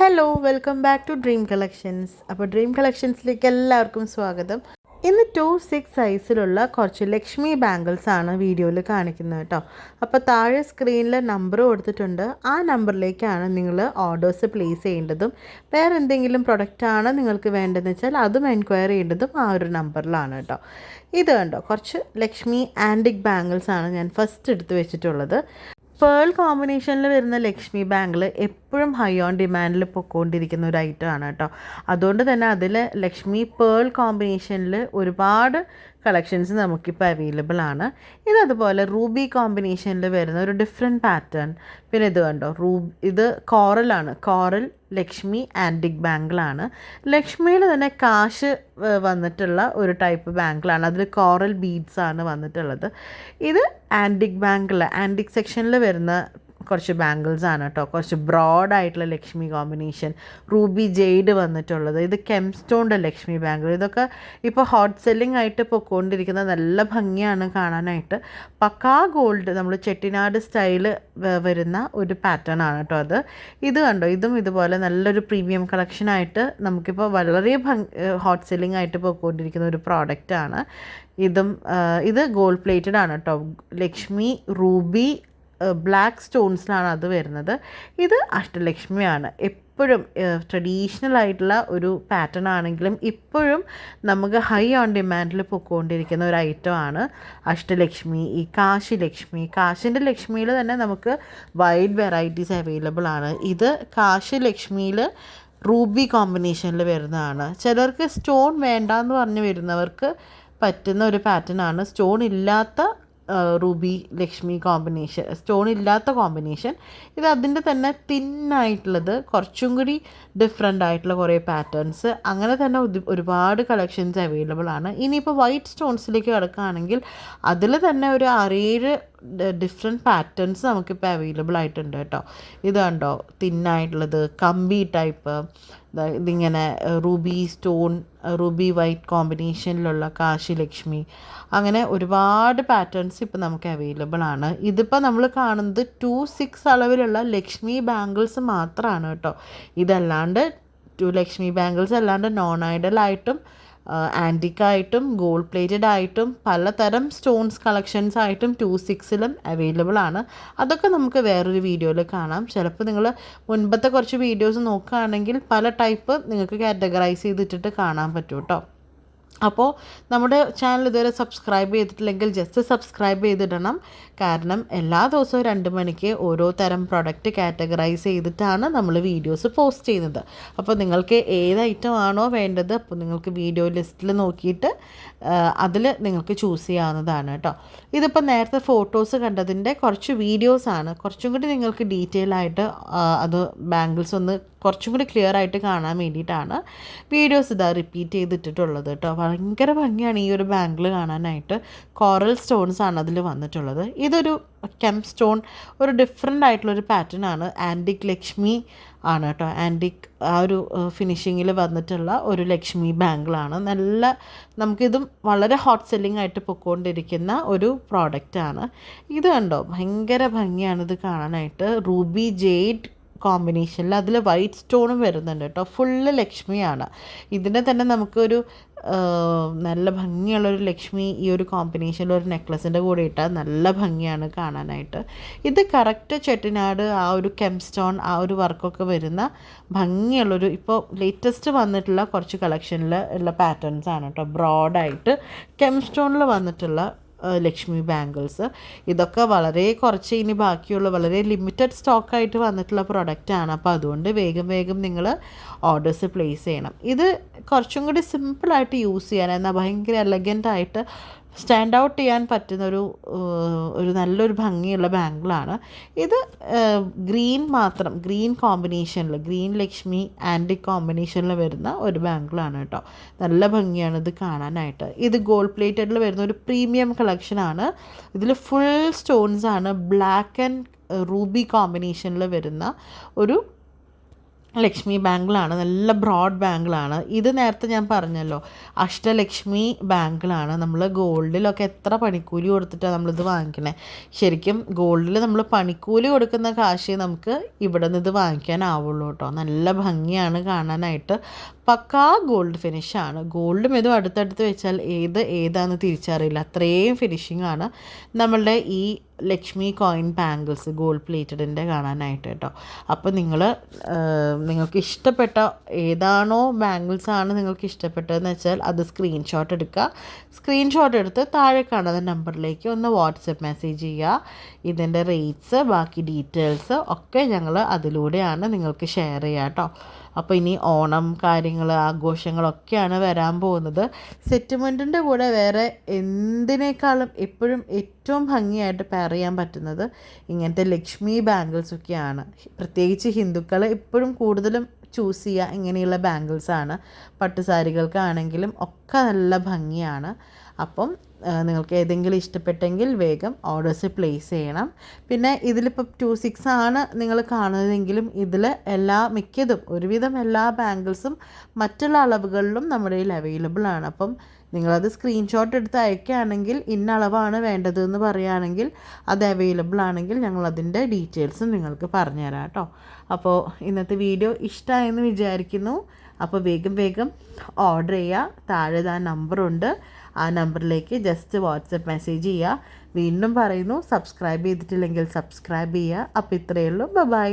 Hello welcome back to dream collections. അപ്പോൾ dream കളക്ഷൻസിലേക്ക് എല്ലാവർക്കും സ്വാഗതം. ഇന്ന് 2-6 സൈസിലുള്ള കുറച്ച് ലക്ഷ്മി ബാംഗിൾസ് ആണ് വീഡിയോയിൽ കാണിക്കുന്നത് കേട്ടോ. അപ്പോൾ താഴെ സ്ക്രീനിൽ നമ്പർ കൊടുത്തിട്ടുണ്ട്. ആ നമ്പറിലേക്കാണ് നിങ്ങൾ ഓർഡേഴ്സ് പ്ലേസ് ചെയ്യേണ്ടതും വേറെ എന്തെങ്കിലും പ്രൊഡക്റ്റാണ് നിങ്ങൾക്ക് വേണ്ടതെന്ന് വെച്ചാൽ അതും എൻക്വയറി ചെയ്യേണ്ടതും ആ ഒരു നമ്പറിലാണ് കേട്ടോ. ഇത് കണ്ടോ, കുറച്ച് ലക്ഷ്മി ആൻറ്റിക് ബാംഗിൾസ് ആണ് ഞാൻ ഫസ്റ്റ് എടുത്ത് വെച്ചിട്ടുള്ളത്. പേൾ കോമ്പിനേഷനിൽ വരുന്ന ലക്ഷ്മി ബാംഗിൾ എപ്പോഴും ഹൈ ഓൺ ഡിമാൻഡിൽ പൊയ്ക്കൊണ്ടിരിക്കുന്ന ഒരു ഐറ്റം ആണ് കേട്ടോ. അതുകൊണ്ട് തന്നെ അതിൽ ലക്ഷ്മി പേൾ കോമ്പിനേഷനിൽ ഒരുപാട് കളക്ഷൻസ് നമുക്കിപ്പോൾ അവൈലബിൾ ആണ്. ഇതതുപോലെ റൂബി കോമ്പിനേഷനിൽ വരുന്ന ഒരു ഡിഫറെൻറ്റ് പാറ്റേൺ. പിന്നെ ഇത് കണ്ടോ, ഇത് കോറലാണ്, കോറൽ ലക്ഷ്മി ആൻറ്റിക് ബാംഗിളാണ്. ലക്ഷ്മിയിൽ തന്നെ കാശ് വന്നിട്ടുള്ള ഒരു ടൈപ്പ് ബാംഗിളാണ്, അതിൽ കോറൽ ബീഡ്സ് ആണ് വന്നിട്ടുള്ളത്. ഇത് ആൻറ്റിക് ബാംഗിൾ, ആൻറ്റിക് സെക്ഷനിൽ വരുന്ന കുറച്ച് ബാംഗിൾസ് ആണ് കേട്ടോ. കുറച്ച് ബ്രോഡായിട്ടുള്ള ലക്ഷ്മി കോമ്പിനേഷൻ, റൂബി ജെയ്ഡ് വന്നിട്ടുള്ളത്. ഇത് കെംസ്റ്റോണിൻ്റെ ലക്ഷ്മി ബാംഗിൾ. ഇതൊക്കെ ഇപ്പോൾ ഹോട്ട് സെല്ലിംഗ് ആയിട്ട് പൊയ്ക്കൊണ്ടിരിക്കുന്ന നല്ല ഭംഗിയാണ് കാണാനായിട്ട്. പക്കാ ഗോൾഡ്, നമ്മൾ ചെട്ടിനാട് സ്റ്റൈല് വരുന്ന ഒരു പാറ്റേൺ ആണ് കേട്ടോ അത്. ഇത് കണ്ടോ, ഇതും ഇതുപോലെ നല്ലൊരു പ്രീമിയം കളക്ഷനായിട്ട് നമുക്കിപ്പോൾ വളരെ ഹോട്ട് സെല്ലിംഗ് ആയിട്ട് പൊയ്ക്കൊണ്ടിരിക്കുന്ന ഒരു പ്രോഡക്റ്റാണ്. ഇത് ഗോൾഡ് പ്ലേറ്റഡ് ആണ് കേട്ടോ. ലക്ഷ്മി റൂബി ബ്ലാക്ക് സ്റ്റോൺസിലാണ് അത് വരുന്നത്. ഇത് അഷ്ടലക്ഷ്മിയാണ്. എപ്പോഴും ട്രഡീഷണൽ ആയിട്ടുള്ള ഒരു പാറ്റേൺ ആണെങ്കിലും ഇപ്പോഴും നമുക്ക് ഹൈ ഓൺ ഡിമാൻഡിൽ പൊയ്ക്കൊണ്ടിരിക്കുന്ന ഒരു ഐറ്റമാണ് അഷ്ടലക്ഷ്മി. ഈ കാശി ലക്ഷ്മി, കാശിൻ്റെ ലക്ഷ്മിയിൽ തന്നെ നമുക്ക് വൈഡ് വെറൈറ്റീസ് അവൈലബിൾ ആണ്. ഇത് കാശി ലക്ഷ്മിയിൽ റൂബി കോമ്പിനേഷനിൽ വരുന്നതാണ്. ചിലർക്ക് സ്റ്റോൺ വേണ്ടാന്ന് പറഞ്ഞ് വരുന്നവർക്ക് പറ്റുന്ന ഒരു പാറ്റേൺ ആണ്. സ്റ്റോൺ ഇല്ലാത്ത റൂബി ലക്ഷ്മി കോമ്പിനേഷൻ, സ്റ്റോൺ ഇല്ലാത്ത കോമ്പിനേഷൻ. ഇത് അതിൻ്റെ തന്നെ തിന്നായിട്ടുള്ളത്, കുറച്ചും കൂടി ഡിഫറെൻ്റ് ആയിട്ടുള്ള കുറേ പാറ്റേൺസ്, അങ്ങനെ തന്നെ ഒരുപാട് കളക്ഷൻസ് അവൈലബിൾ ആണ്. ഇനിയിപ്പോൾ വൈറ്റ് സ്റ്റോൺസിലേക്ക് കിടക്കുകയാണെങ്കിൽ അതിൽ തന്നെ ഒരു 6-7 ഡിഫറെൻറ്റ് പാറ്റേൺസ് നമുക്കിപ്പോൾ അവൈലബിൾ ആയിട്ടുണ്ട് കേട്ടോ. ഇത് കണ്ടോ, തിന്നായിട്ടുള്ളത്, കമ്പി ടൈപ്പ്, ഇതിങ്ങനെ റൂബി സ്റ്റോൺ, റൂബി വൈറ്റ് കോമ്പിനേഷനിലുള്ള കാശി ലക്ഷ്മി, അങ്ങനെ ഒരുപാട് പാറ്റേൺസ് ഇപ്പോൾ നമുക്ക് അവൈലബിൾ ആണ്. ഇതിപ്പോൾ നമ്മൾ കാണുന്നത് 2-6 അളവിലുള്ള ലക്ഷ്മി ബാംഗിൾസ് മാത്രമാണ് കേട്ടോ. ഇതല്ലാണ്ട് ലക്ഷ്മി ബാംഗിൾസ് അല്ലാണ്ട് നോൺ ഐഡലായിട്ടും ആൻറ്റിക്കായിട്ടും ഗോൾഡ് പ്ലേറ്റഡ് ആയിട്ടും പലതരം സ്റ്റോൺസ് കളക്ഷൻസ് ആയിട്ടും 2-6ലും അവൈലബിൾ ആണ്. അതൊക്കെ നമുക്ക് വേറൊരു വീഡിയോയിൽ കാണാം. ചിലപ്പോൾ നിങ്ങൾ മുൻപത്തെ കുറച്ച് വീഡിയോസ് നോക്കുകയാണെങ്കിൽ പല ടൈപ്പ് നിങ്ങൾക്ക് കാറ്റഗറൈസ് ചെയ്തിട്ടിട്ട് കാണാൻ പറ്റും കേട്ടോ. അപ്പോൾ നമ്മുടെ ചാനൽ ഇതുവരെ സബ്സ്ക്രൈബ് ചെയ്തിട്ടില്ലെങ്കിൽ ജസ്റ്റ് സബ്സ്ക്രൈബ് ചെയ്തിടണം. കാരണം എല്ലാ ദിവസവും 2 മണിക്ക് ഓരോ തരം പ്രൊഡക്റ്റ് കാറ്റഗറൈസ് ചെയ്തിട്ടാണ് നമ്മൾ വീഡിയോസ് പോസ്റ്റ് ചെയ്യുന്നത്. അപ്പോൾ നിങ്ങൾക്ക് ഏത് ഐറ്റം ആണോ വേണ്ടത്, അപ്പോൾ നിങ്ങൾക്ക് വീഡിയോ ലിസ്റ്റിൽ നോക്കിയിട്ട് അതിൽ നിങ്ങൾക്ക് ചൂസ് ചെയ്യാവുന്നതാണ് കേട്ടോ. ഇതിപ്പോൾ നേരത്തെ ഫോട്ടോസ് കണ്ടതിൻ്റെ കുറച്ച് വീഡിയോസാണ്. കുറച്ചും കൂടി നിങ്ങൾക്ക് ഡീറ്റെയിൽ ആയിട്ട് അത് ബാംഗിൾസ് ഒന്ന് കുറച്ചും കൂടി ക്ലിയർ ആയിട്ട് കാണാൻ വേണ്ടിയിട്ടാണ് വീഡിയോസ് ഇതാ റിപ്പീറ്റ് ചെയ്തിട്ടുള്ളത് കേട്ടോ. ഭയങ്കര ഭംഗിയാണ് ഈ ഒരു ബാംഗിൾ കാണാനായിട്ട്. കോറൽ സ്റ്റോൺസ് ആണ് അതിൽ വന്നിട്ടുള്ളത്. ഇതൊരു കെം സ്റ്റോൺ, ഒരു ഡിഫറെൻ്റ് ആയിട്ടുള്ളൊരു പാറ്റേൺ ആണ്. ആൻറ്റിക് ലക്ഷ്മി ആണ് കേട്ടോ. ആൻറ്റിക് ആ ഒരു ഫിനിഷിങ്ങിൽ വന്നിട്ടുള്ള ഒരു ലക്ഷ്മി ബാംഗിളാണ്. നമുക്കിതും വളരെ ഹോട്ട് സെല്ലിംഗ് ആയിട്ട് പൊയ്ക്കൊണ്ടിരിക്കുന്ന ഒരു പ്രോഡക്റ്റാണ്. ഇത് കണ്ടോ, ഭയങ്കര ഭംഗിയാണ് ഇത് കാണാനായിട്ട്. റൂബി ജെയ്ഡ് കോമ്പിനേഷനിൽ അതിൽ വൈറ്റ് സ്റ്റോണും വരുന്നുണ്ട് കേട്ടോ. ഫുള്ള് ലക്ഷ്മിയാണ്. ഇതിനെ തന്നെ നമുക്കൊരു നല്ല ഭംഗിയുള്ളൊരു ലക്ഷ്മി ഈ ഒരു കോമ്പിനേഷനിൽ ഒരു നെക്ലസിൻ്റെ കൂടെ ഇട്ടാൽ നല്ല ഭംഗിയാണ് കാണാനായിട്ട്. ഇത് കറക്റ്റ് ചെട്ടിനാട് ആ ഒരു കെംസ്റ്റോൺ ആ ഒരു വർക്കൊക്കെ വരുന്ന ഭംഗിയുള്ളൊരു, ഇപ്പോൾ ലേറ്റസ്റ്റ് വന്നിട്ടുള്ള കുറച്ച് കളക്ഷനിൽ ഉള്ള പാറ്റേൺസ് ആണ് കേട്ടോ. ബ്രോഡായിട്ട് കെംസ്റ്റോണിൽ വന്നിട്ടുള്ള ലക്ഷ്മി ബാംഗിൾസ്. ഇതൊക്കെ വളരെ കുറച്ച് ഇനി ബാക്കിയുള്ള വളരെ ലിമിറ്റഡ് സ്റ്റോക്കായിട്ട് വന്നിട്ടുള്ള പ്രൊഡക്റ്റാണ്. അപ്പോൾ അതുകൊണ്ട് വേഗം നിങ്ങൾ ഓർഡേഴ്സ് പ്ലേസ് ചെയ്യണം. ഇത് കുറച്ചും കൂടി സിമ്പിളായിട്ട് യൂസ് ചെയ്യാൻ, എന്നാൽ ഭയങ്കര എലഗൻ്റായിട്ട് സ്റ്റാൻഡ് ഔട്ട് ചെയ്യാൻ പറ്റുന്നൊരു നല്ലൊരു ഭംഗിയുള്ള ബാംഗിളാണ് ഇത്. ഗ്രീൻ കോമ്പിനേഷനിൽ, ഗ്രീൻ ലക്ഷ്മി ആൻറ്റിക് കോമ്പിനേഷനിൽ വരുന്ന ഒരു ബാംഗിളാണ് കേട്ടോ. നല്ല ഭംഗിയാണ് ഇത് കാണാനായിട്ട്. ഇത് ഗോൾഡ് പ്ലേറ്റഡിൽ വരുന്ന ഒരു പ്രീമിയം കളക്ഷനാണ്. ഇതിൽ ഫുൾ സ്റ്റോൺസ് ആണ്. ബ്ലാക്ക് ആൻഡ് റൂബി കോമ്പിനേഷനിൽ വരുന്ന ഒരു ലക്ഷ്മി ബാങ്കിളാണ്, നല്ല ബ്രോഡ് ബാങ്കിളാണ്. ഇത് നേരത്തെ ഞാൻ പറഞ്ഞല്ലോ അഷ്ടലക്ഷ്മി ബാങ്കിളാണ്. നമ്മൾ ഗോൾഡിലൊക്കെ എത്ര പണിക്കൂലി കൊടുത്തിട്ടാണ് നമ്മളിത് വാങ്ങിക്കണേ. ശരിക്കും ഗോൾഡിൽ നമ്മൾ പണിക്കൂലി കൊടുക്കുന്ന കാശ് നമുക്ക് ഇവിടെ നിന്ന് ഇത് വാങ്ങിക്കാനാവുള്ളൂ കേട്ടോ. നല്ല ഭംഗിയാണ് കാണാനായിട്ട്. പക്കാ ഗോൾഡ് ഫിനിഷാണ്. ഗോൾഡും ഇതും അടുത്തടുത്ത് വെച്ചാൽ ഏതാണെന്ന് തിരിച്ചറിയില്ല, അത്രയും ഫിനിഷിംഗ് ആണ് നമ്മളുടെ ഈ ലക്ഷ്മി കോയിൻ ബാംഗിൾസ് ഗോൾഡ് പ്ലേറ്റഡിൻ്റെ കാണാനായിട്ട് കേട്ടോ. അപ്പോൾ നിങ്ങൾക്ക് ഇഷ്ടപ്പെട്ട ഏതാണോ ബാംഗിൾസാണ് നിങ്ങൾക്ക് ഇഷ്ടപ്പെട്ടതെന്ന് വെച്ചാൽ അത് സ്ക്രീൻഷോട്ട് എടുക്കുക. സ്ക്രീൻഷോട്ട് എടുത്ത് താഴെ കാണുന്ന നമ്പറിലേക്ക് ഒന്ന് വാട്സപ്പ് മെസ്സേജ് ചെയ്യുക. ഇതിൻ്റെ റേറ്റ്സ് ബാക്കി ഡീറ്റെയിൽസ് ഒക്കെ ഞങ്ങൾ അതിലൂടെയാണ് നിങ്ങൾക്ക് ഷെയർ ചെയ്യുക കേട്ടോ. അപ്പോൾ ഇനി ഓണം കാര്യങ്ങൾ ആഘോഷങ്ങളൊക്കെയാണ് വരാൻ പോകുന്നത്. സെറ്റിൽമെൻറ്റിൻ്റെ കൂടെ വേറെ എന്തിനേക്കാളും എപ്പോഴും ഏറ്റവും ഭംഗിയായിട്ട് പെയർ ചെയ്യാൻ പറ്റുന്നത് ഇങ്ങനത്തെ ലക്ഷ്മി ബാംഗിൾസൊക്കെയാണ്. പ്രത്യേകിച്ച് ഹിന്ദുക്കൾ എപ്പോഴും കൂടുതലും ചൂസ് ചെയ്യുക ഇങ്ങനെയുള്ള ബാംഗിൾസാണ്. പട്ടുസാരികൾക്കാണെങ്കിലും ഒക്കെ നല്ല ഭംഗിയാണ്. അപ്പം നിങ്ങൾക്ക് ഏതെങ്കിലും ഇഷ്ടപ്പെട്ടെങ്കിൽ വേഗം ഓർഡേഴ്സ് പ്ലേസ് ചെയ്യണം. പിന്നെ ഇതിലിപ്പോൾ 26 ആണ് നിങ്ങൾ കാണുന്നതെങ്കിലും ഇതിൽ മിക്കതും ഒരുവിധം എല്ലാ ബാംഗിൾസും മറ്റുള്ള അളവുകളിലും നമ്മുടെ കയ്യിൽ അവൈലബിൾ ആണ്. അപ്പം നിങ്ങളത് സ്ക്രീൻഷോട്ട് എടുത്ത് അയക്കുകയാണെങ്കിൽ ഇന്ന അളവാണ് വേണ്ടതെന്ന് പറയുകയാണെങ്കിൽ അത് അവൈലബിൾ ആണെങ്കിൽ ഞങ്ങളതിൻ്റെ ഡീറ്റെയിൽസും നിങ്ങൾക്ക് പറഞ്ഞുതരാം കേട്ടോ. അപ്പോൾ ഇന്നത്തെ വീഡിയോ ഇഷ്ടമായെന്ന് വിചാരിക്കുന്നു. അപ്പോൾ വേഗം ഓർഡർ ചെയ്യുക. താഴെ നമ്പറുണ്ട്, ആ നമ്പറിലേക്ക് ജസ്റ്റ് വാട്സപ്പ് മെസ്സേജ് ചെയ്യുക. വീണ്ടും പറയുന്നു, സബ്സ്ക്രൈബ് ചെയ്തിട്ടില്ലെങ്കിൽ സബ്സ്ക്രൈബ് ചെയ്യുക. അപ്പോൾ ഇത്രയേ ഉള്ളൂ. ബൈ.